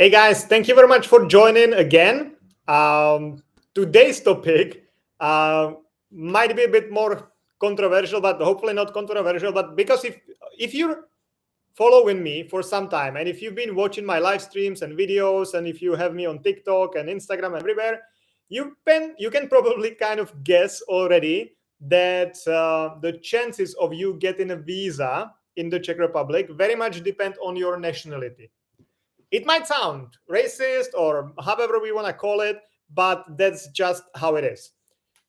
Hey guys, thank you very much for joining again. Today's topic might be a bit more controversial, but hopefully not controversial. But because if you're following me for some time, and if you've been watching my live streams and videos, and if you have me on TikTok and Instagram everywhere, you can probably kind of guess already that the chances of you getting a visa in the Czech Republic very much depend on your nationality. It might sound racist or however we want to call it, but that's just how it is.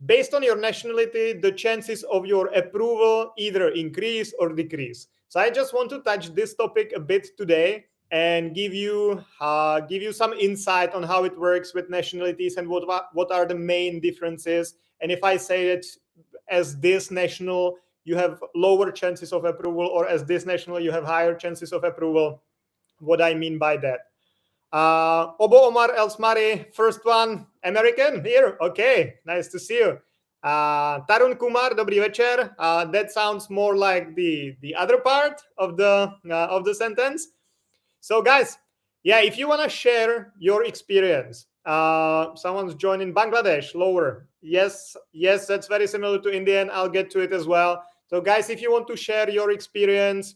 Based on your nationality, the chances of your approval either increase or decrease. So I just want to touch this topic a bit today and give you some insight on how it works with nationalities and what are the main differences. And if I say that as this national you have lower chances of approval, or as this national you have higher chances of approval, what I mean by that. Obo Omar Elsmari, first one, American here. Okay, nice to see you. Tarun Kumar, dobrý večer. That sounds more like the other part of the sentence. So guys, yeah, if you want to share your experience, someone's joining Bangladesh, lower. Yes, that's very similar to Indian. I'll get to it as well. So guys, if you want to share your experience,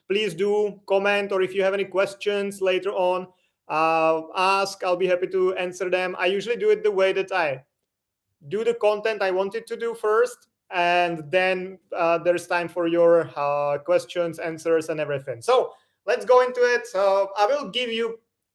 please do comment, or if you have any questions later on, ask. I'll be happy to answer them. I usually do it the way that I do the content I wanted to do first, and then there's time for your questions, answers, and everything. So let's go into it.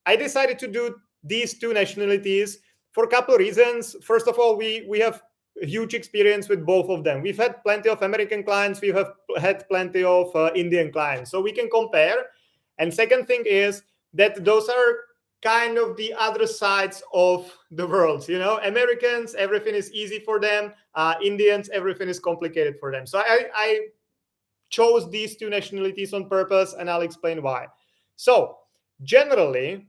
I decided to do these two nationalities for a couple of reasons. First of all, we have huge experience with both of them. We've had plenty of American clients. We have had plenty of Indian clients. So we can compare. And second thing is that those are kind of the other sides of the world. You know, Americans, everything is easy for them. Indians, everything is complicated for them. So I chose these two nationalities on purpose, and I'll explain why. So generally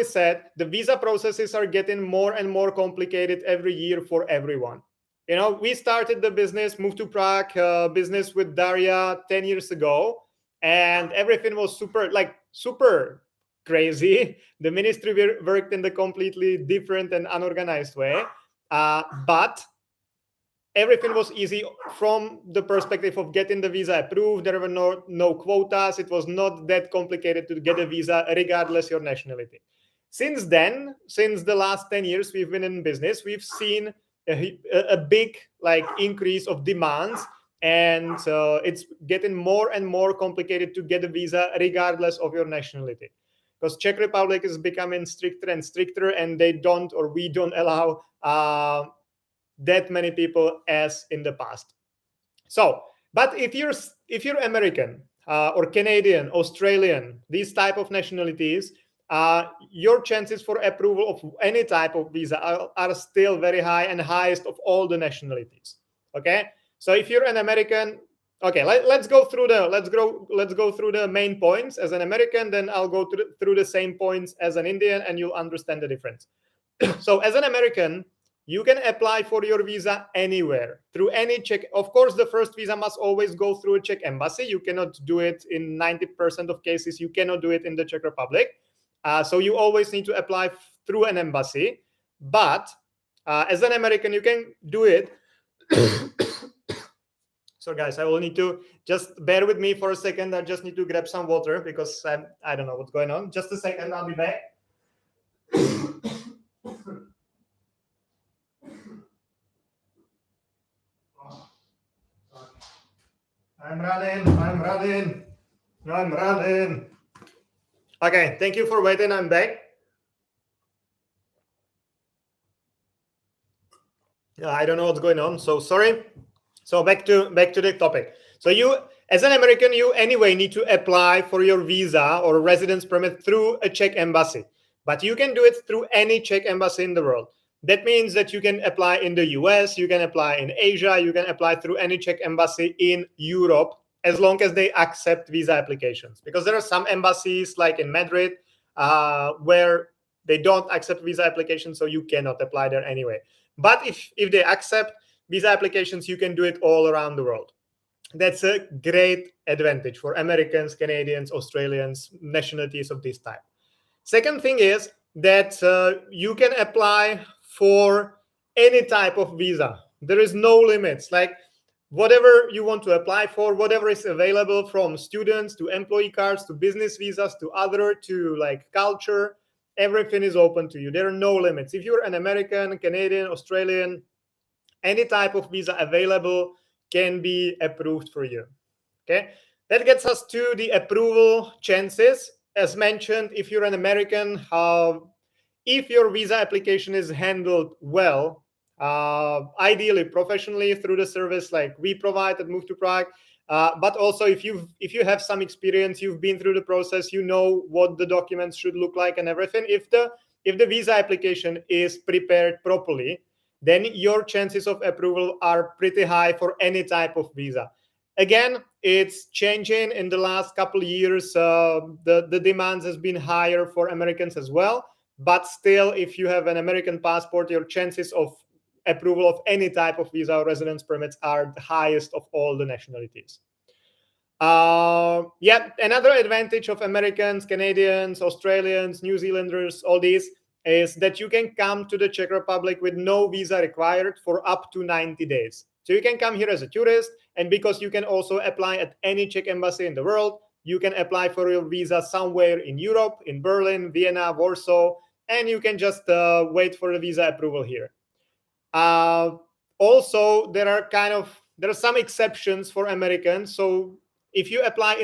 said, the visa processes are getting more and more complicated every year for everyone. You know, we started the business, moved to Prague, business with Daria 10 years ago, and everything was super crazy. The ministry worked in the completely different and unorganized way, but everything was easy from the perspective of getting the visa approved. There were no quotas. It was not that complicated to get a visa, regardless your nationality. Since then, since the last 10 years we've been in business, we've seen a big increase of demands, and it's getting more and more complicated to get a visa, regardless of your nationality. Because Czech Republic is becoming stricter and stricter, and we don't allow that many people as in the past. So, but if you're American or Canadian, Australian, these type of nationalities, your chances for approval of any type of visa are still very high, and highest of all the nationalities. Okay, so if you're an American, okay, let's go through the main points. As an American, then I'll go through the same points as an Indian, and you'll understand the difference. So as an American, you can apply for your visa anywhere through any Czech. Of course, the first visa must always go through a Czech embassy. You cannot do it in 90% of cases. You cannot do it in the Czech Republic. So you always need to apply through an embassy. But as an American, you can do it. So guys, I will need to just bear with me for a second. I just need to grab some water because I don't know what's going on. Just a second, I'll be back. I'm running. Okay, thank you for waiting. I'm back. I don't know what's going on, so sorry. So back to the topic. So you, as an American, you anyway need to apply for your visa or residence permit through a Czech embassy. But you can do it through any Czech embassy in the world. That means that you can apply in the US, you can apply in Asia, you can apply through any Czech embassy in Europe, as long as they accept visa applications. Because there are some embassies, like in Madrid, where they don't accept visa applications, so you cannot apply there anyway. But if they accept visa applications, you can do it all around the world. That's a great advantage for Americans, Canadians, Australians, nationalities of this type. Second thing is that you can apply for any type of visa. There is no limits. Like whatever you want to apply for, whatever is available, from students to employee cards to business visas to other to like culture, everything is open to you. There are no limits. If you're an American, Canadian, Australian, any type of visa available can be approved for you. Okay, that gets us to the approval chances. As mentioned, if you're an American, if your visa application is handled well, ideally professionally through the service like we provide at Move to Prague, but also if you have some experience, you've been through the process, you know what the documents should look like and everything. If the visa application is prepared properly, then your chances of approval are pretty high for any type of visa. Again, it's changing in the last couple of years. The demands has been higher for Americans as well. But still, if you have an American passport, your chances of approval of any type of visa or residence permits are the highest of all the nationalities. Another advantage of Americans, Canadians, Australians, New Zealanders, all these, is that you can come to the Czech Republic with no visa required for up to 90 days. So you can come here as a tourist, and because you can also apply at any Czech embassy in the world, you can apply for your visa somewhere in Europe, in Berlin, Vienna, Warsaw, and you can just wait for the visa approval here. Also, there are some exceptions for Americans. So if you apply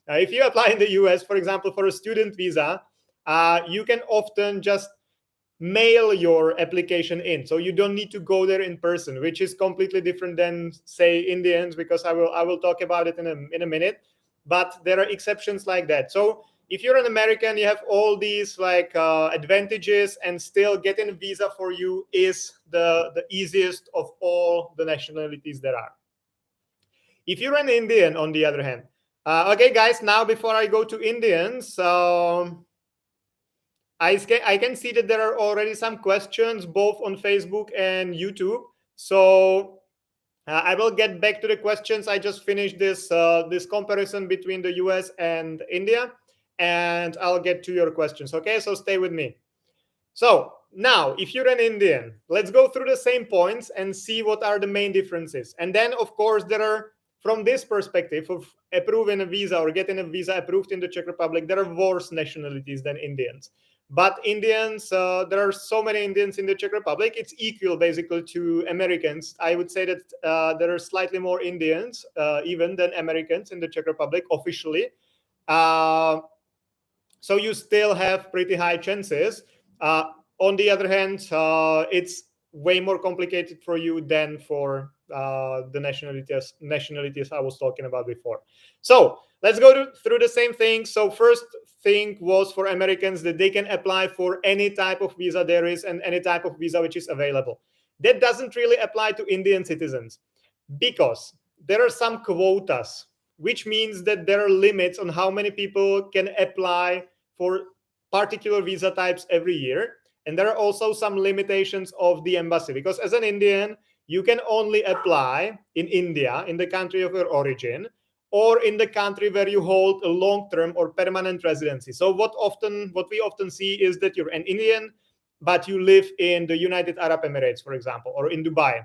if you apply in the US, for example, for a student visa, you can often just mail your application in. So you don't need to go there in person, which is completely different than, say, Indians, because I will talk about it in a minute. But there are exceptions like that. So if you're an American, you have all these advantages, and still getting a visa for you is the easiest of all the nationalities there are. If you're an Indian, on the other hand, okay, guys, now before I go to Indians, I can see that there are already some questions both on Facebook and YouTube. So I will get back to the questions. I just finished this comparison between the US and India, and I'll get to your questions. Okay, so stay with me. So now, if you're an Indian, let's go through the same points and see what are the main differences. And then, of course, there are, from this perspective of approving a visa or getting a visa approved in the Czech Republic, there are worse nationalities than Indians. But Indians, there are so many Indians in the Czech Republic, it's equal basically to Americans. I would say that there are slightly more Indians even than Americans in the Czech Republic officially. So you still have pretty high chances. On the other hand, it's way more complicated for you than for the nationalities I was talking about before. So let's go through the same thing. So first thing was for Americans that they can apply for any type of visa there is and any type of visa which is available. That doesn't really apply to Indian citizens because there are some quotas, which means that there are limits on how many people can apply for particular visa types every year. And there are also some limitations of the embassy, because as an Indian, you can only apply in India, in the country of your origin, or in the country where you hold a long-term or permanent residency. So what we often see is that you're an Indian, but you live in the United Arab Emirates, for example, or in Dubai,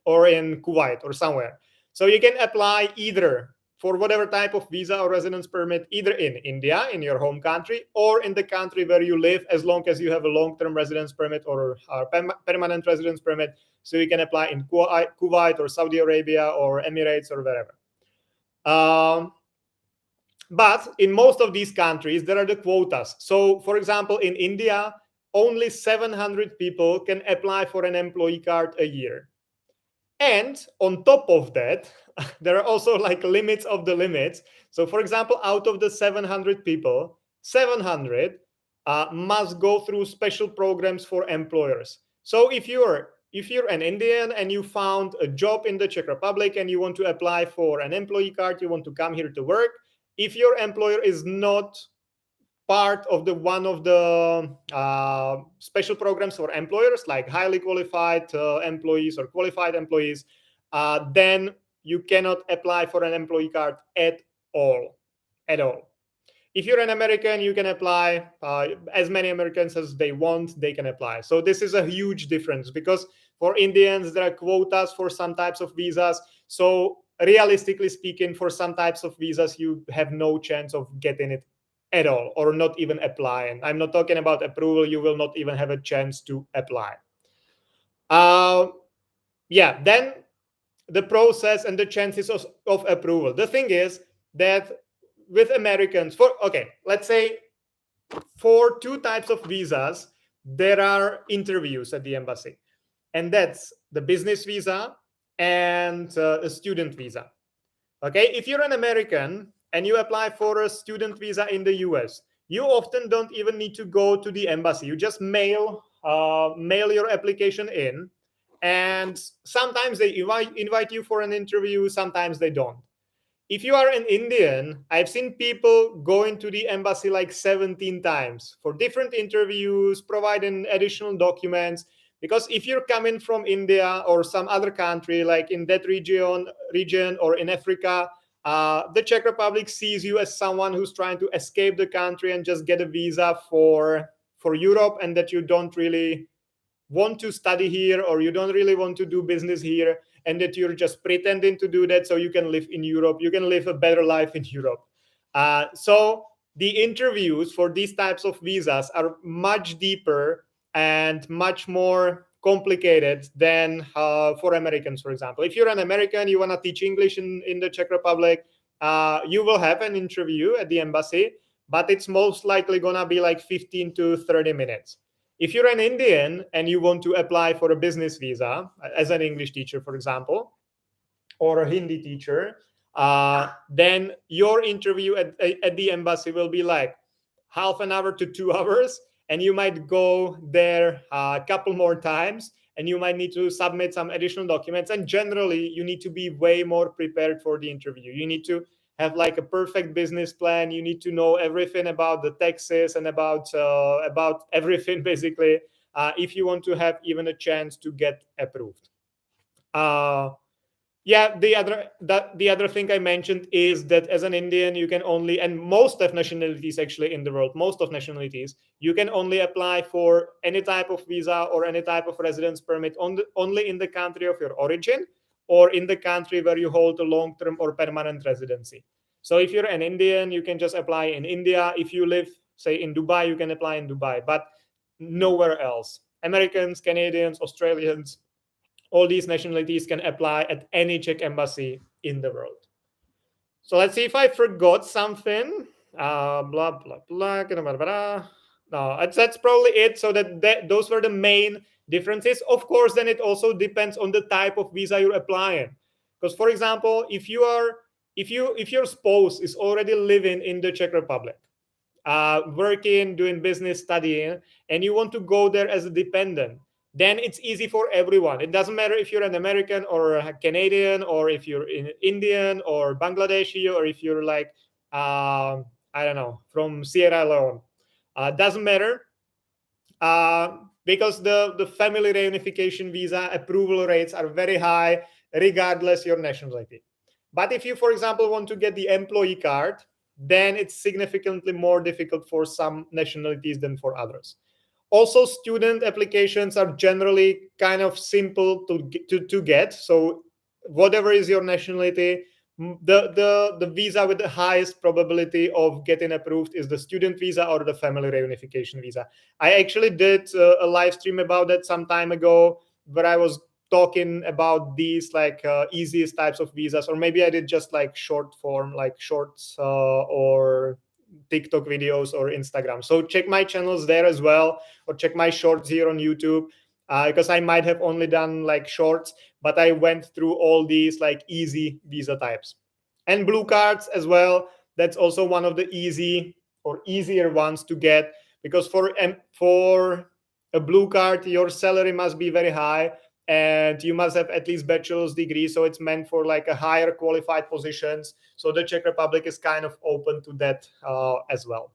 or in Kuwait, or somewhere. So you can apply either for whatever type of visa or residence permit, either in India, in your home country, or in the country where you live, as long as you have a long-term residence permit or permanent residence permit. So you can apply in Kuwait or Saudi Arabia or Emirates or wherever. But in most of these countries, there are the quotas. So, for example, in India, only 700 people can apply for an employee card a year. And on top of that, there are also like limits of the limits. So, for example, out of the 700 people, 700 must go through special programs for employers. So if you're an Indian and you found a job in the Czech Republic and you want to apply for an employee card, you want to come here to work, if your employer is not part of one of the special programs for employers, like highly qualified employees or qualified employees, then you cannot apply for an employee card at all, at all. If you're an American, you can apply as many Americans as they want, they can apply. So this is a huge difference because for Indians, there are quotas for some types of visas. So realistically speaking, for some types of visas, you have no chance of getting it at all or not even applying. I'm not talking about approval. You will not even have a chance to apply. Then the process and the chances of approval. The thing is that with Americans, let's say for two types of visas, there are interviews at the embassy, and that's the business visa and a student visa. Okay, if you're an American and you apply for a student visa in the US, you often don't even need to go to the embassy. You just mail your application in, and sometimes they invite you for an interview, sometimes they don't. If you are an Indian, I've seen people going to the embassy like 17 times for different interviews, providing additional documents. Because if you're coming from India or some other country, like in that region or in Africa, the Czech Republic sees you as someone who's trying to escape the country and just get a visa for Europe, and that you don't really want to study here or you don't really want to do business here, and that you're just pretending to do that so you can live in Europe. You can live a better life in Europe. So the interviews for these types of visas are much deeper and much more complicated than for Americans, for example. If you're an American, you want to teach English in the Czech Republic, you will have an interview at the embassy, but it's most likely going to be like 15 to 30 minutes. If you're an Indian and you want to apply for a business visa as an English teacher, for example, or a Hindi teacher, then your interview at the embassy will be like half an hour to 2 hours, and you might go there a couple more times, and you might need to submit some additional documents. And generally, you need to be way more prepared for the interview. You need to have like a perfect business plan. You need to know everything about the taxes and about everything basically, if you want to have even a chance to get approved. The other thing I mentioned is that as an Indian, you can only, and most of nationalities actually in the world, most of nationalities, you can only apply for any type of visa or any type of residence permit only in the country of your origin, or in the country where you hold a long-term or permanent residency. So if you're an Indian, you can just apply in India. If you live, say, in Dubai, you can apply in Dubai, but nowhere else. Americans, Canadians, Australians, all these nationalities can apply at any Czech embassy in the world. So let's see if I forgot something. Blah, blah, blah. No, that's probably it. So those were the main differences. Of course, then it also depends on the type of visa you're applying. Because, for example, if your spouse is already living in the Czech Republic, working, doing business, studying, and you want to go there as a dependent, then it's easy for everyone. It doesn't matter if you're an American or a Canadian, or if you're an Indian or Bangladeshi, or if you're like, I don't know, from Sierra Leone. Doesn't matter, because the family reunification visa approval rates are very high, regardless your nationality. But if you, for example, want to get the employee card, then it's significantly more difficult for some nationalities than for others. Also, student applications are generally kind of simple to get. So whatever is your nationality, the visa with the highest probability of getting approved is the student visa or the family reunification visa. I actually did a live stream about that some time ago, where I was talking about these like easiest types of visas, or maybe I did just like short form, like shorts or TikTok videos or Instagram. So check my channels there as well, or check my shorts here on YouTube, because I might have only done like shorts, but I went through all these like easy visa types. And blue cards as well. That's also one of the easy or easier ones to get, because for a blue card, your salary must be very high, and you must have at least bachelor's degree. So it's meant for like a higher qualified positions. So the Czech Republic is kind of open to that as well.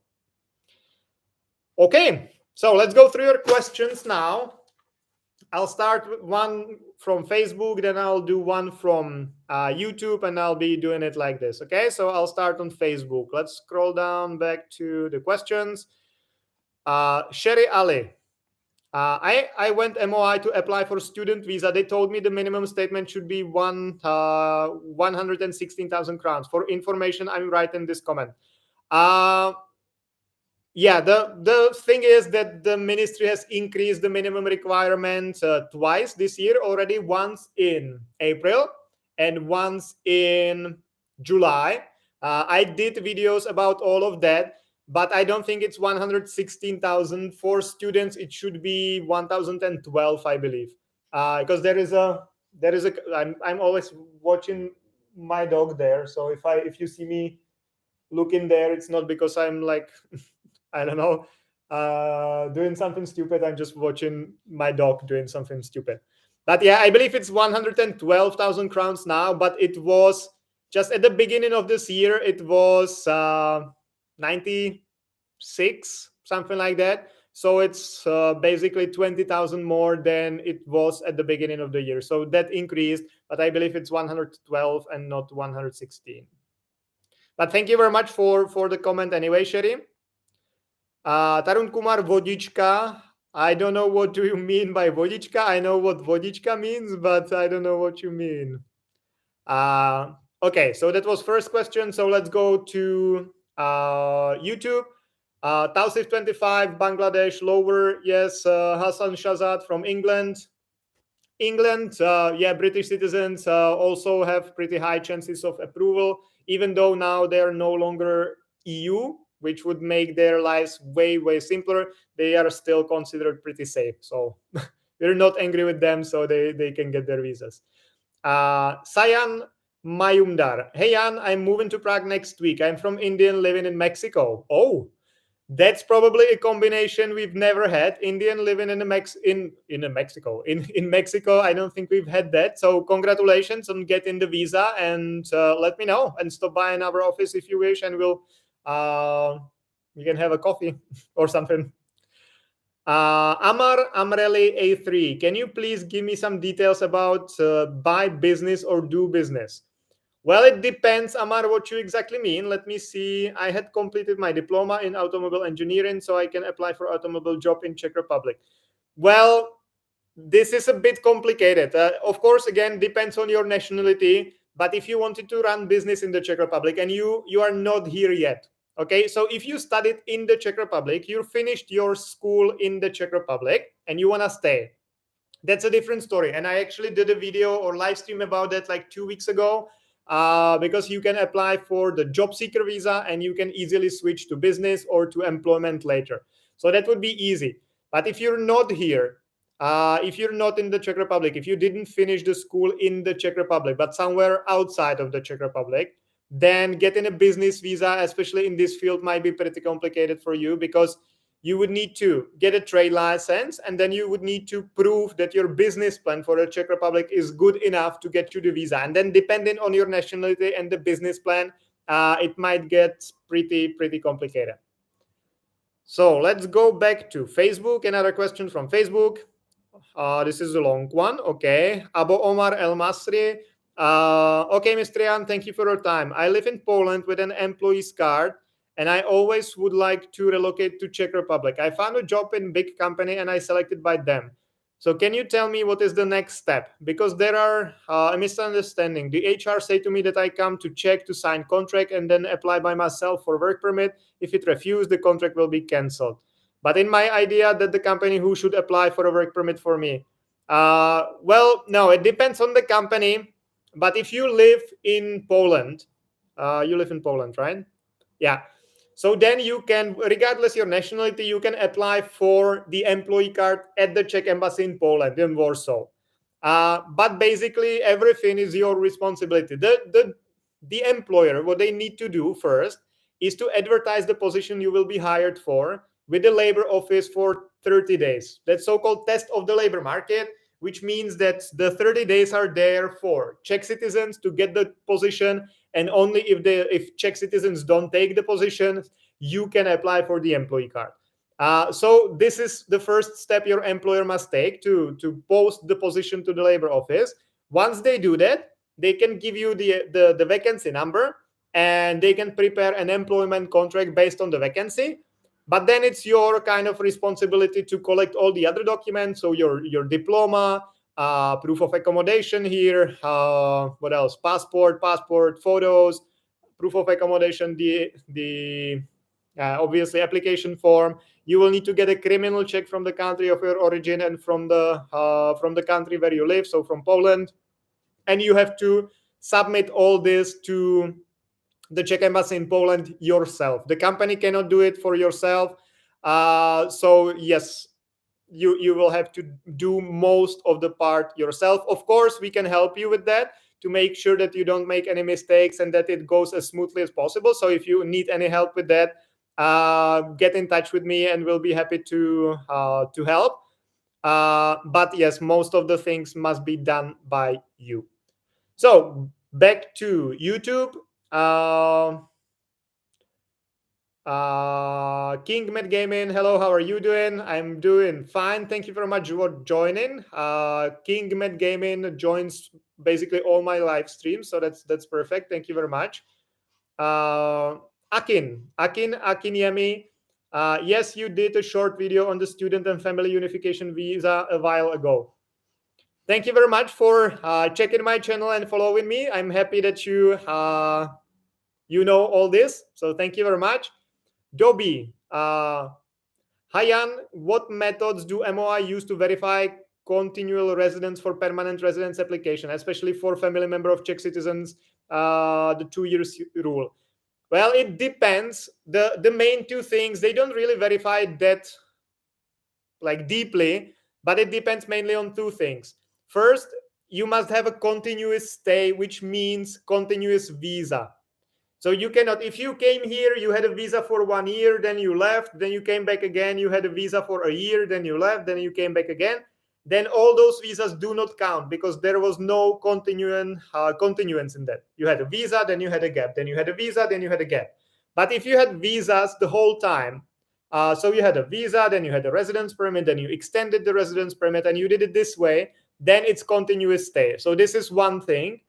Okay, so let's go through your questions now. I'll start with one from Facebook, then I'll do one from YouTube, and I'll be doing it like this. Okay, so I'll start on Facebook. Let's scroll down back to the questions. Sherry Ali. I went MOI to apply for student visa. They told me the minimum statement should be 116,000 crowns. For information, I'm writing this comment. Yeah, the thing is that the ministry has increased the minimum requirement twice this year already, once in April and once in July. I did videos about all of that, but I don't think it's 116,000 for students. It should be 1,012, I believe, because I'm always watching my dog there. So if you see me looking there, it's not because I'm like I don't know, doing something stupid. I'm just watching my dog doing something stupid. But yeah, I believe it's 112,000 crowns now, but it was just at the beginning of this year, it was 96, something like that. So it's basically 20,000 more than it was at the beginning of the year. So that increased, but I believe it's 112 and not 116. But thank you very much for the comment anyway, Sherry. Tarun Kumar, vodička. I don't know what do you mean by vodička. I know what vodička means, but I don't know what you mean. Okay, so that was first question. So let's go to YouTube. Tausif25, Bangladesh, lower. Yes, Hassan Shazad from England. Yeah, British citizens also have pretty high chances of approval, even though now they're no longer EU, which would make their lives way, way simpler. They are still considered pretty safe. So we're not angry with them, so they can get their visas. Sayan Mayumdar. Hey, Jan, I'm moving to Prague next week. I'm from India and living in Mexico. Oh, that's probably a combination we've never had. Indian living in Mexico. In Mexico, I don't think we've had that. So congratulations on getting the visa, and let me know and stop by in our office if you wish, and we can have a coffee or something. Amar Amreli A3. Can you please give me some details about buy business or do business? Well, it depends, Amar, what you exactly mean. Let me see. I had completed my diploma in automobile engineering, so I can apply for automobile job in Czech Republic. Well, this is a bit complicated. Of course, again, depends on your nationality. But if you wanted to run business in the Czech Republic and you are not here yet, okay? So if you studied in the Czech Republic, you finished your school in the Czech Republic and you want to stay, that's a different story. And I actually did a video or live stream about that like 2 weeks ago. Because you can apply for the job seeker visa and you can easily switch to business or to employment later. So that would be easy. But if you're not here, if you're not in the Czech Republic, if you didn't finish the school in the Czech Republic, but somewhere outside of the Czech Republic, then getting a business visa, especially in this field, might be pretty complicated for you because you would need to get a trade license, and then you would need to prove that your business plan for the Czech Republic is good enough to get you the visa. And then depending on your nationality and the business plan, it might get pretty complicated. So let's go back to Facebook. Another question from Facebook. This is a long one. Okay. Abu Omar El Masri. Okay, Mr. Jan, thank you for your time. I live in Poland with an employee's card, and I always would like to relocate to Czech Republic. I found a job in big company and I selected by them. So can you tell me what is the next step? Because there are a misunderstanding. The HR say to me that I come to Czech to sign contract and then apply by myself for work permit. If it refused, the contract will be cancelled. But in my idea that the company who should apply for a work permit for me. Well, no, it depends on the company. But if you live in Poland, you live in Poland, right? Yeah. So then you can, regardless your nationality, you can apply for the employee card at the Czech embassy in Poland, in Warsaw. But basically, everything is your responsibility. The employer, what they need to do first is to advertise the position you will be hired for with the labor office for 30 days. That's so-called test of the labor market, which means that the 30 days are there for Czech citizens to get the position, and only if Czech citizens don't take the position, you can apply for the employee card. So this is the first step your employer must take to post the position to the labor office. Once they do that, they can give you the vacancy number, and they can prepare an employment contract based on the vacancy. But then it's your kind of responsibility to collect all the other documents. So your diploma, proof of accommodation here, what else? Passport, photos, proof of accommodation, the obviously application form. You will need to get a criminal check from the country of your origin and from the country where you live, so from Poland, and you have to submit all this to the Czech embassy in Poland yourself. The company cannot do it for yourself. So yes, you will have to do most of the part yourself. Of course, we can help you with that to make sure that you don't make any mistakes and that it goes as smoothly as possible. So if you need any help with that, get in touch with me and we'll be happy to help. But yes, most of the things must be done by you. So back to YouTube. King Med Gaming, hello, how are you doing? I'm doing fine. Thank you very much for joining. King Med Gaming joins basically all my live streams, so that's perfect. Thank you very much. Akin Yemi. Yes, you did a short video on the student and family unification visa a while ago. Thank you very much for checking my channel and following me. I'm happy that you know all this. So thank you very much. Dobby, Hayan, what methods do MOI use to verify continual residence for permanent residence application, especially for family member of Czech citizens, the 2 years rule? Well, it depends. The main two things, they don't really verify that like deeply, but it depends mainly on two things. First, you must have a continuous stay, which means continuous visa. So you cannot, if you came here, you had a visa for 1 year, then you left, then you came back again, you had a visa for a year, then you left, then you came back again, then all those visas do not count because there was no continuance in that. You had a visa, then you had a gap, then you had a visa, then you had a gap. But if you had visas the whole time, so you had a visa, then you had a residence permit, then you extended the residence permit, and you did it this way, then it's continuous stay. So this is one thing.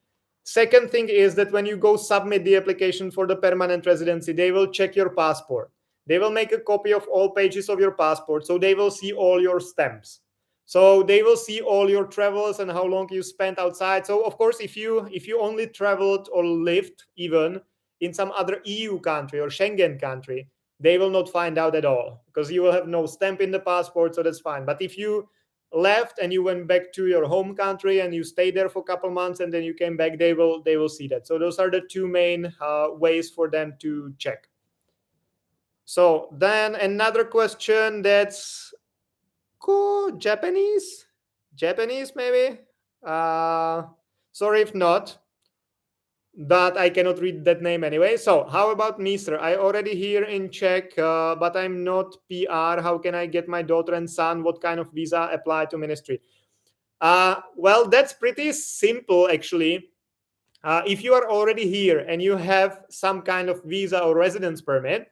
Second thing is that when you go submit the application for the permanent residency, they will check your passport. They will make a copy of all pages of your passport, so they will see all your stamps. So they will see all your travels and how long you spent outside. So of course, if you only traveled or lived even in some other EU country or Schengen country, they will not find out at all because you will have no stamp in the passport, so that's fine. But if you left and you went back to your home country and you stayed there for a couple months and then you came back, they will see that. So those are the two main ways for them to check. So then another question that's cool, Japanese maybe. Sorry if not, but I cannot read that name anyway. So how about Mr. I already here in Czech, but I'm not PR. How can I get my daughter and son? What kind of visa apply to ministry? Well, that's pretty simple, actually. If you are already here and you have some kind of visa or residence permit,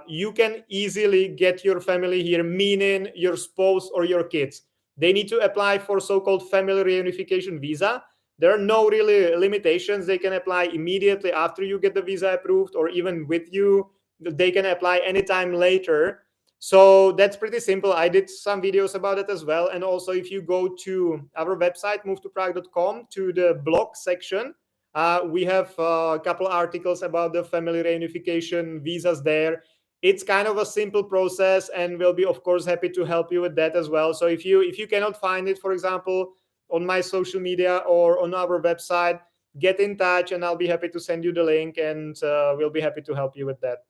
you can easily get your family here, meaning your spouse or your kids. They need to apply for so-called family reunification visa. There are no really limitations. They can apply immediately after you get the visa approved, or even with you. They can apply anytime later. So that's pretty simple. I did some videos about it as well. And also, if you go to our website, movetoprague.com, to the blog section, we have a couple articles about the family reunification visas there. It's kind of a simple process, and we'll be, of course, happy to help you with that as well. So if you cannot find it, for example, on my social media or on our website, get in touch and I'll be happy to send you the link, and we'll be happy to help you with that.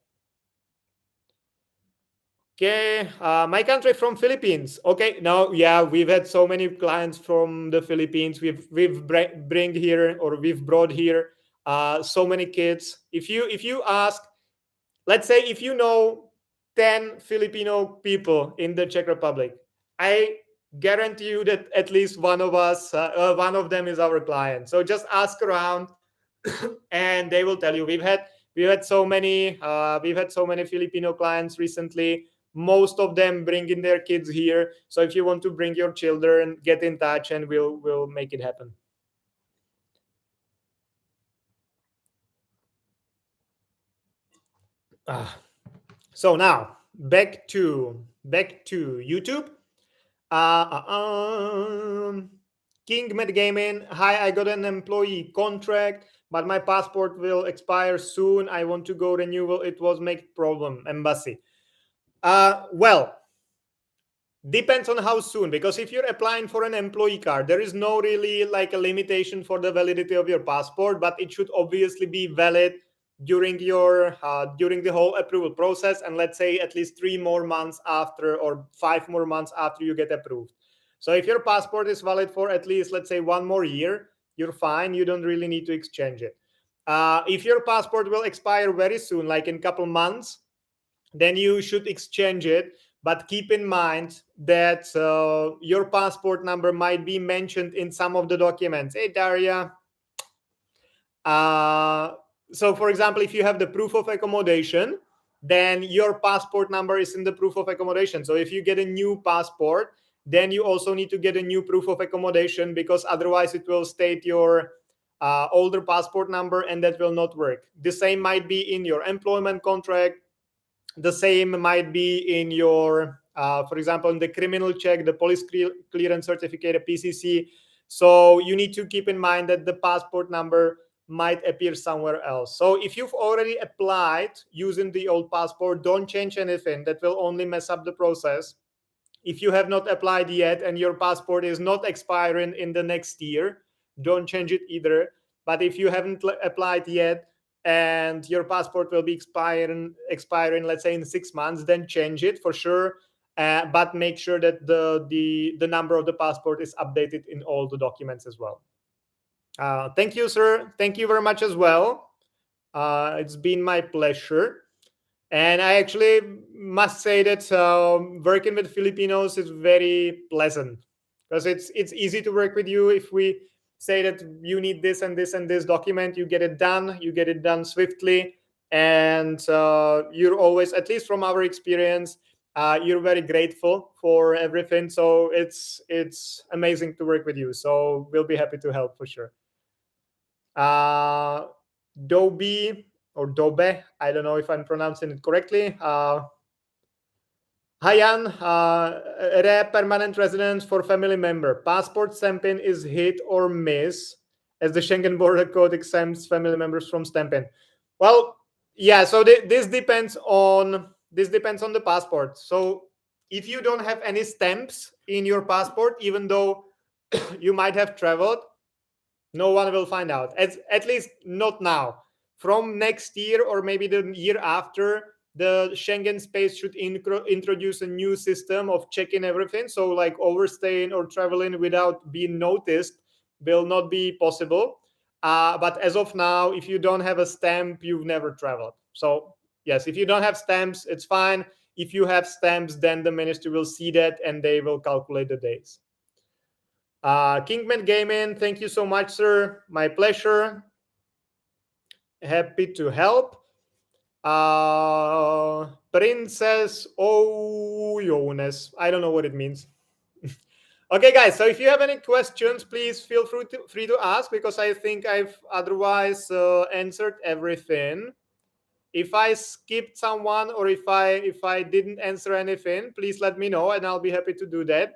Okay, my country from Philippines. Okay, now, yeah, we've had so many clients from the Philippines. We've brought here so many kids. If you ask, let's say if you know 10 Filipino people in the Czech Republic, I guarantee you that at least one of them is our client. So just ask around, and they will tell you. We've had so many Filipino clients recently. Most of them bringing their kids here. So if you want to bring your children, get in touch, and we'll make it happen. So now back to YouTube. King Med Gaming. Hi, I got an employee contract, but my passport will expire soon. I want to go renewal. It was make problem. Embassy. Well, depends on how soon, because if you're applying for an employee card, there is no really like a limitation for the validity of your passport, but it should obviously be valid during your during the whole approval process, and let's say at least 3 more months after, or 5 more months after you get approved. So if your passport is valid for at least, let's say, 1 more year, you're fine. You don't really need to exchange it. If your passport will expire very soon, like in a couple months, then you should exchange it. But keep in mind that your passport number might be mentioned in some of the documents. Hey, Daria. So, for example, if you have the proof of accommodation, then your passport number is in the proof of accommodation. So if you get a new passport, then you also need to get a new proof of accommodation, because otherwise it will state your older passport number, and that will not work. The same might be in your employment contract. The same might be in your, for example, in the criminal check, the police clearance certificate, a PCC. So you need to keep in mind that the passport number might appear somewhere else. So if you've already applied using the old passport, don't change anything. That will only mess up the process. If you have not applied yet and your passport is not expiring in the next year, don't change it either. But if you haven't applied yet and your passport will be expiring, let's say in 6 months, then change it for sure. But make sure that the number of the passport is updated in all the documents as well. Thank you, sir. Thank you very much as well. It's been my pleasure. And I actually must say that working with Filipinos is very pleasant, because it's easy to work with you. If we say that you need this and this and this document, you get it done. You get it done swiftly, and you're always, at least from our experience, you're very grateful for everything. So it's amazing to work with you. So we'll be happy to help for sure. Dobe or Dobe, I don't know if I'm pronouncing it correctly. Hi Jan, permanent residence for family member. Passport stamping is hit or miss, as the Schengen border code exempts family members from stamping. Well, yeah. So this depends on the passport. So if you don't have any stamps in your passport, even though you might have traveled, no one will find out. At least not now. From next year or maybe the year after, the Schengen space should introduce a new system of checking everything. So like overstaying or traveling without being noticed will not be possible. But as of now, if you don't have a stamp, you've never traveled. So yes, if you don't have stamps, it's fine. If you have stamps, then the ministry will see that and they will calculate the days. Kingman Gaming, thank you so much, sir. My pleasure. Happy to help. Princess Jonas. I don't know what it means. Okay, guys. So if you have any questions, please feel free to ask, because I think I've otherwise answered everything. If I skipped someone, or if I didn't answer anything, please let me know, and I'll be happy to do that.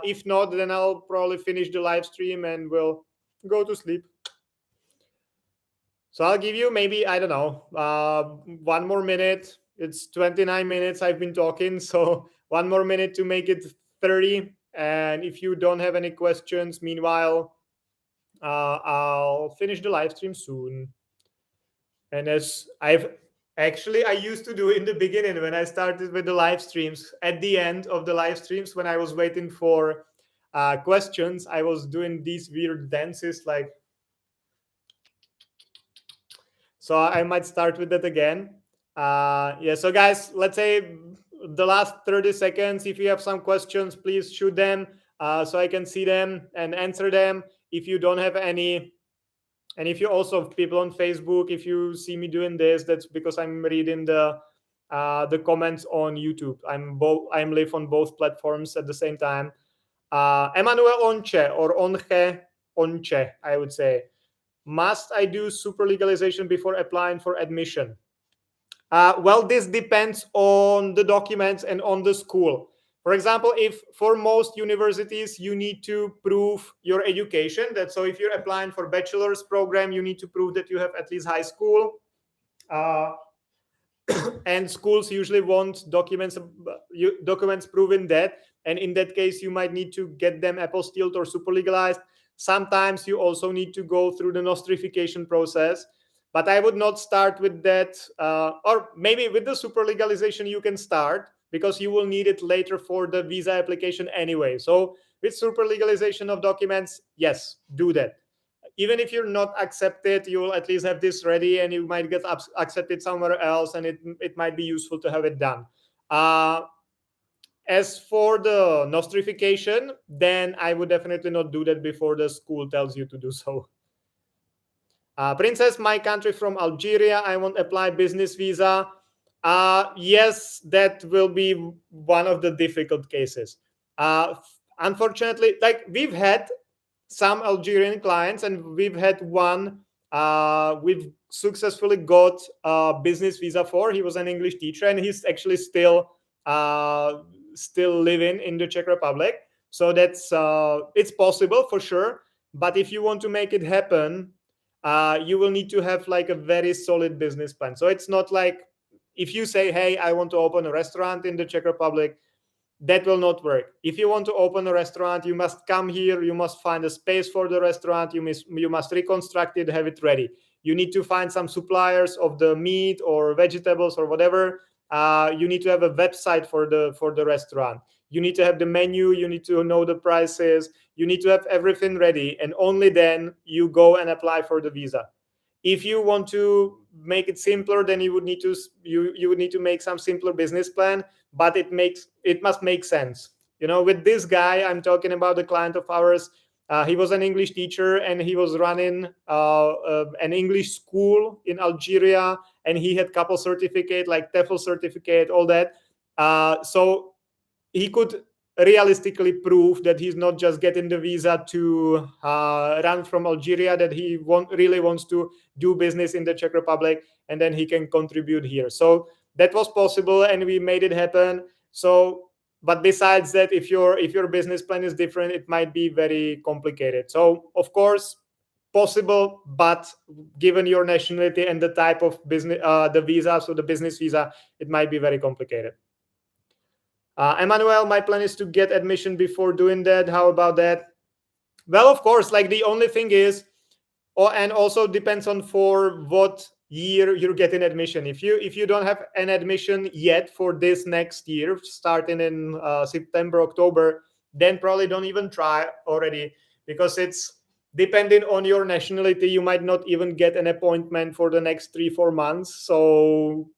If not, then I'll probably finish the live stream and we'll go to sleep. So I'll give you maybe, I don't know, 1 more minute. It's 29 minutes I've been talking, so 1 more minute to make it 30. And if you don't have any questions, meanwhile, I'll finish the live stream soon. And as I used to do in the beginning when I started with the live streams, at the end of the live streams, when I was waiting for questions, I was doing these weird dances like. So I might start with that again. Yeah, so guys, let's say the last 30 seconds, if you have some questions, please shoot them so I can see them and answer them. If you don't have any, and if you also have people on Facebook, if you see me doing this, that's because I'm reading the comments on YouTube. I'm live on both platforms at the same time. Emmanuel Onche, or Onche, I would say. Must I do super legalization before applying for admission? Well, this depends on the documents and on the school. For example, if for most universities you need to prove your education, that so if you're applying for bachelor's program, you need to prove that you have at least high school. And schools usually want documents proving that, and in that case you might need to get them apostilled or super legalized. Sometimes you also need to go through the nostrification process, but I would not start with that, or maybe with the super legalization you can start, because you will need it later for the visa application anyway. So with super legalization of documents, yes, do that. Even if you're not accepted, you will at least have this ready, and you might get accepted somewhere else, and it might be useful to have it done. As for the nostrification, then I would definitely not do that before the school tells you to do so. Princess, my country from Algeria, I want to apply business visa. Yes, that will be one of the difficult cases. Unfortunately, like we've had some Algerian clients, and we've had one we've successfully got a business visa for. He was an English teacher, and he's actually still living in the Czech Republic. So that's it's possible for sure. But if you want to make it happen, you will need to have like a very solid business plan. So it's not like if you say, hey, I want to open a restaurant in the Czech Republic, that will not work. If you want to open a restaurant, you must come here, you must find a space for the restaurant, you must reconstruct it, have it ready. You need to find some suppliers of the meat or vegetables or whatever. You need to have a website for the restaurant. You need to have the menu, you need to know the prices, you need to have everything ready, and only then you go and apply for the visa. If you want to make it simpler, then you would need to make some simpler business plan, but it must make sense. With this guy I'm talking about, the client of ours, he was an English teacher, and he was running an English school in Algeria, and he had couple certificate like TEFL certificate, all that. So he could realistically prove that he's not just getting the visa to run from Algeria, that he really wants to do business in the Czech Republic, and then he can contribute here. So that was possible, and we made it happen. So, but besides that, if your business plan is different, it might be very complicated. So of course, possible, but given your nationality and the type of business, the visa, so the business visa, it might be very complicated. Emmanuel, my plan is to get admission before doing that. How about that? Well, of course, like the only thing is, and also depends on for what year you're getting admission. If you don't have an admission yet for this next year, starting in September, October, then probably don't even try already, because it's depending on your nationality. You might not even get an appointment for the next 3-4 months. So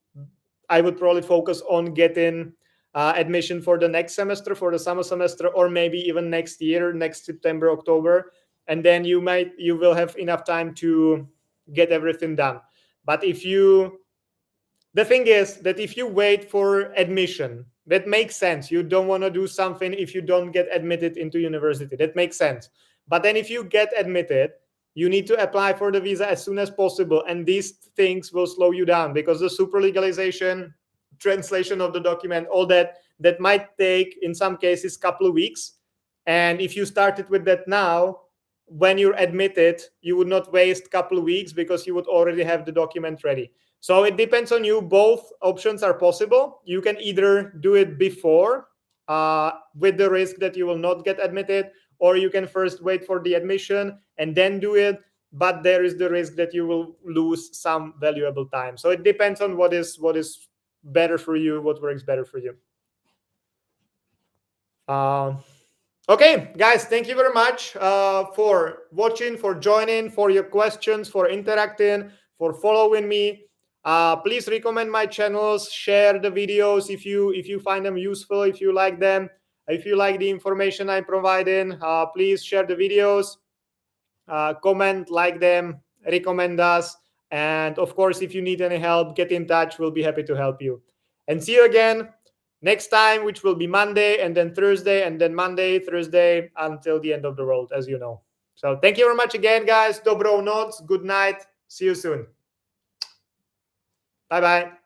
I would probably focus on getting admission for the next semester, for the summer semester, or maybe even next year, next September, October, and then you will have enough time to get everything done. But the thing is that if you wait for admission, that makes sense. You don't want to do something if you don't get admitted into university. That makes sense. But then if you get admitted, you need to apply for the visa as soon as possible, and these things will slow you down, because the super legalization, translation of the document, all that might take in some cases a couple of weeks. And if you started with that now, when you're admitted, you would not waste a couple of weeks, because you would already have the document ready. So it depends on you. Both options are possible. You can either do it before with the risk that you will not get admitted, or you can first wait for the admission and then do it, but there is the risk that you will lose some valuable time. So it depends on what is better for you, what works better for you. Okay, guys, thank you very much for watching, for joining, for your questions, for interacting, for following me. Please recommend my channels, share the videos if you find them useful, if you like them, if you like the information I'm providing. Please share the videos, comment, like them, recommend us. And of course, if you need any help, get in touch. We'll be happy to help you. And see you again next time, which will be Monday, and then Thursday, and then Monday, Thursday, until the end of the world, as you know. So thank you very much again, guys. Dobrou noc. Good night. See you soon. Bye-bye.